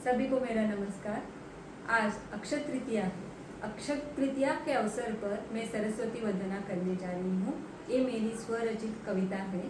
सभी को मेरा नमस्कार। आज अक्षय तृतीया है। अक्षय तृतीया के अवसर पर मैं सरस्वती वंदना करने जा रही हूँ। ये मेरी स्वरचित कविता है।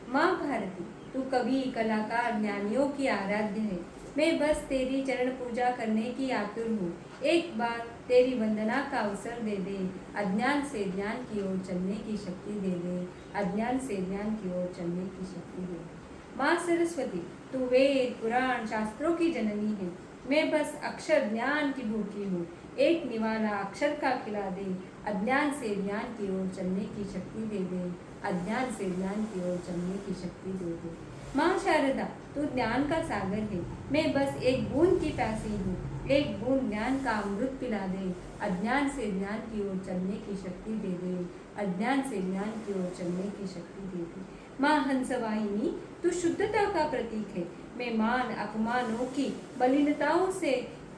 माँ भारती, तू कवि, कलाकार, ज्ञानियों की आराध्य है। मैं बस तेरी चरण पूजा करने की आतुर हूँ। एक बार तेरी वंदना का अवसर दे दे। अज्ञान से ज्ञान की ओर चलने की शक्ति दे दे। अज्ञान से ज्ञान की ओर चलने की शक्ति दे दे। माँ सरस्वती, तू वेद पुराण शास्त्रों की जननी है। मैं बस अक्षर ज्ञान की भूखी हूँ। एक निवाला अक्षर का खिला दे। अज्ञान से ज्ञान की ओर चलने की शक्ति दे दे। अज्ञान से ज्ञान की ओर चलने की शक्ति दे दे। माँ शारदा, तू ज्ञान का सागर है। मैं बस एक बूंद की प्यासी हूँ। एक बूंद ज्ञान का अमृत पिला दे। अज्ञान से ज्ञान की ओर चलने की शक्ति दे दे। अज्ञान से ज्ञान की ओर चलने की शक्ति दे दे। माँ हंसवाहिनी, तू शुद्धता का प्रतीक है। मैं मान अपमानों की मलिनताओं से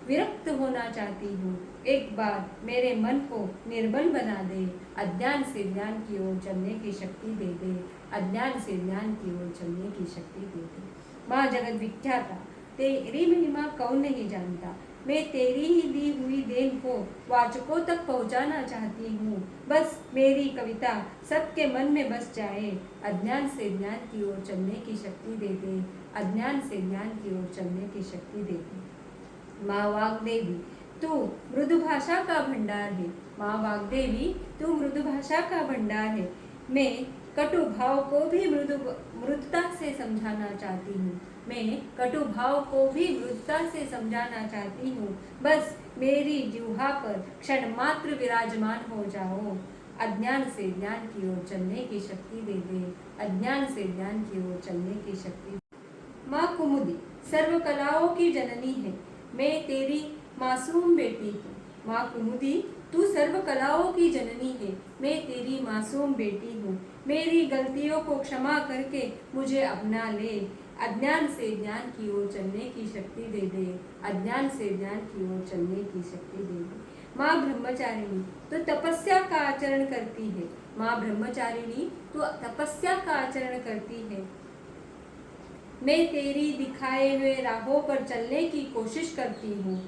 विरक्त होना चाहती हूँ। एक बार मेरे मन को निर्बल बना दे। अज्ञान से ज्ञान की ओर चलने की शक्ति दे दे। अज्ञान से ज्ञान की ओर चलने की शक्ति दे दे। माँ जगत विख्याता, तेरी महिमा कौन नहीं जानता। मैं तेरी ही दी हुई देन को वाचकों तक पहुंचाना चाहती हूँ। बस मेरी कविता सबके मन में बस जाए। अज्ञान से ज्ञान की ओर चलने की शक्ति दे दे। अज्ञान से ज्ञान की ओर चलने की शक्ति दे दे। माँ वाग्देवी, तू मृदु भाषा का भंडार है। माँ वाग्देवी, तू मृदु भाषा का भंडार है। मैं कटु भाव को भी मृदुता से समझाना चाहती हूँ। मैं कटु भाव को भी मृदुता से समझाना चाहती हूँ। बस मेरी जिह्वा पर क्षण मात्र विराजमान हो जाओ। अज्ञान से ज्ञान की ओर चलने की शक्ति दे दे। अज्ञान से ज्ञान की ओर चलने की शक्ति। माँ कुमुदी, सर्व कलाओं की जननी है। मैं तेरी मासूम बेटी हूँ। माँ कुमुदी, तू सर्व कलाओं की जननी है। मैं तेरी मासूम बेटी हूँ। मेरी गलतियों को क्षमा करके मुझे अपना ले। अज्ञान से ज्ञान की ओर चलने की शक्ति दे दे। अज्ञान से ज्ञान की ओर चलने की शक्ति दे दे। माँ ब्रह्मचारिणी, तो तपस्या का आचरण करती है। माँ ब्रह्मचारिणी, तो तपस्या का आचरण करती है। मैं तेरी दिखाए हुए राहों पर चलने की कोशिश करती हूँ।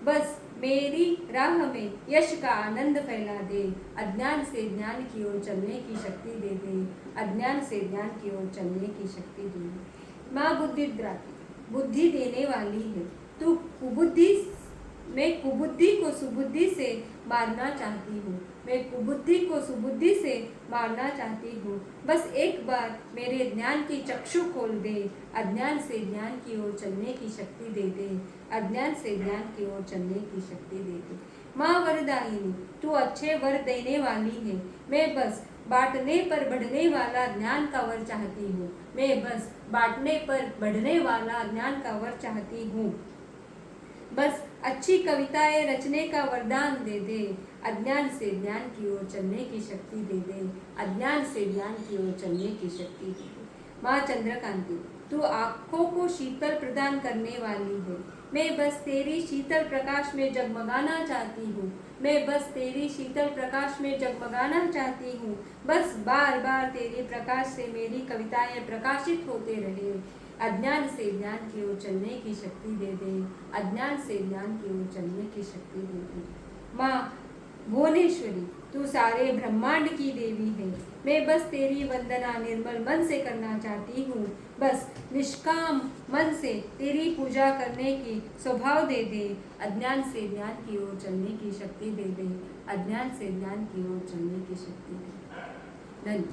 बस मेरी राह में यश का आनंद फैला दे। अज्ञान से ज्ञान की ओर चलने की शक्ति दे दे। अज्ञान से ज्ञान की ओर चलने की शक्ति दे दे। माँ बुद्धिद्राती, बुद्धि देने वाली है। तू कुबुद्धि मैं कुबुद्धि को सुबुद्धि से मारना चाहती हूँ। मैं कुबुद्धि को सुबुद्धि से मारना चाहती हूँ। बस एक बार मेरे ज्ञान की चक्षु खोल दे। अज्ञान से ज्ञान की ओर चलने की शक्ति दे दे। अज्ञान से ज्ञान की ओर चलने की शक्ति दे दे। माँ वरदायिनी, तू अच्छे वर देने वाली है। मैं बस बांटने पर बढ़ने वाला ज्ञान का वर चाहती हूँ। मैं बस बांटने पर बढ़ने वाला ज्ञान का वर चाहती हूँ। बस अच्छी कविताएं रचने का वरदान दे दे। अज्ञान से ज्ञान की ओर चलने की शक्ति दे दे। अज्ञान से ज्ञान की ओर चलने की शक्ति दे दे। माँ चंद्रकांति, तू आँखों को शीतल प्रदान करने वाली है। मैं बस तेरी शीतल प्रकाश में जगमगाना चाहती हूँ। मैं बस तेरी शीतल प्रकाश में जगमगाना चाहती हूँ। बस बार बार तेरे प्रकाश से मेरी कविताएं प्रकाशित होते रहे। अज्ञान से ज्ञान की ओर चलने की शक्ति दे दे। अज्ञान से ज्ञान की ओर चलने की शक्ति दे दे। माँ भुवनेश्वरी, तू सारे ब्रह्मांड की देवी है। मैं बस तेरी वंदना निर्मल मन से करना चाहती हूँ। बस निष्काम मन से तेरी पूजा करने की स्वभाव दे दे। अज्ञान से ज्ञान की ओर चलने की शक्ति दे दे। अज्ञान से ज्ञान की ओर चलने की शक्ति दे दे। धन्यवाद।